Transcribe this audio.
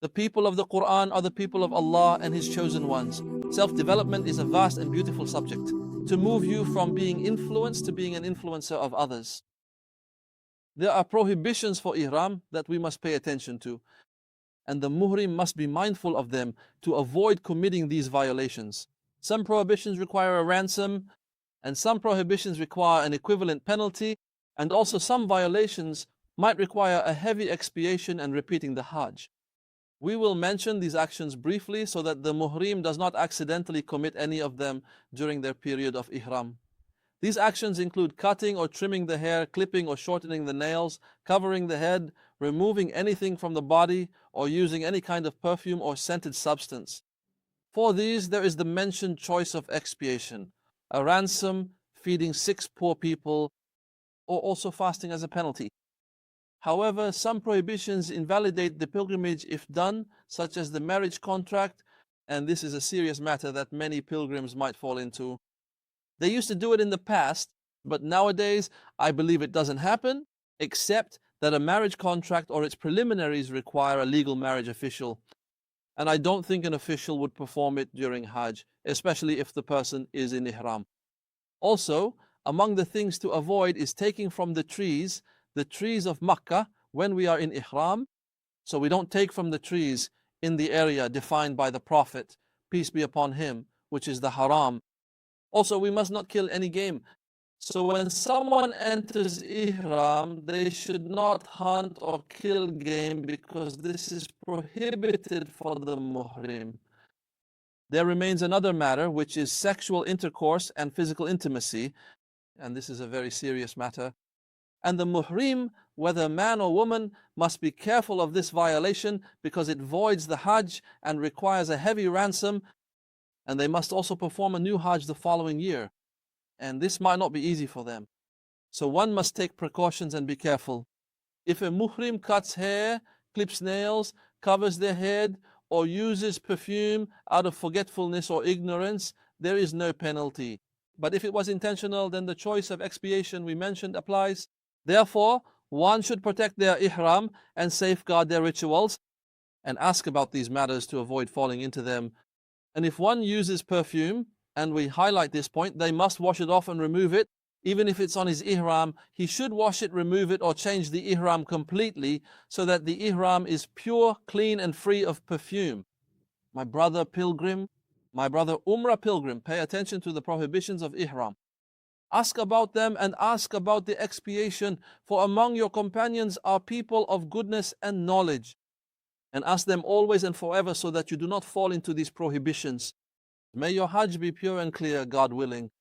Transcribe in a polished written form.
The people of the Quran are the people of Allah and His chosen ones. Self-development is a vast and beautiful subject to move you from being influenced to being an influencer of others. There are prohibitions for Ihram that we must pay attention to, and the muhrim must be mindful of them to avoid committing these violations. Some prohibitions require a ransom, and some prohibitions require an equivalent penalty, and also some violations might require a heavy expiation and repeating the Hajj. We will mention these actions briefly so that the muhrim does not accidentally commit any of them during their period of Ihram. These actions include cutting or trimming the hair, clipping or shortening the nails, covering the head, removing anything from the body, or using any kind of perfume or scented substance. For these, there is the mentioned choice of expiation, a ransom, feeding 6 poor people, or also fasting as a penalty. However, some prohibitions invalidate the pilgrimage if done, such as the marriage contract, and this is a serious matter that many pilgrims might fall into. They used to do it in the past, but nowadays I believe it doesn't happen, except that a marriage contract or its preliminaries require a legal marriage official. And I don't think an official would perform it during Hajj, especially if the person is in Ihram. Also, among the things to avoid is taking from the trees of Makkah when we are in Ihram. So we don't take from the trees in the area defined by the Prophet, peace be upon him, which is the haram. Also, we must not kill any game. So when someone enters Ihram, they should not hunt or kill game because this is prohibited for the muhrim. There remains another matter, which is sexual intercourse and physical intimacy, and this is a very serious matter. And the muhrim, whether man or woman, must be careful of this violation because it voids the Hajj and requires a heavy ransom, and they must also perform a new Hajj the following year. And this might not be easy for them. So one must take precautions and be careful. If a muhrim cuts hair, clips nails, covers their head, or uses perfume out of forgetfulness or ignorance, there is no penalty. But if it was intentional, then the choice of expiation we mentioned applies. Therefore, one should protect their ihram and safeguard their rituals and ask about these matters to avoid falling into them. And if one uses perfume, and we highlight this point, they must wash it off and remove it. Even if it's on his ihram, he should wash it, remove it, or change the ihram completely so that the ihram is pure, clean, and free of perfume. My brother pilgrim, my brother Umrah pilgrim, pay attention to the prohibitions of ihram. Ask about them and ask about the expiation, for among your companions are people of goodness and knowledge. And ask them always and forever so that you do not fall into these prohibitions. May your Hajj be pure and clear, God willing.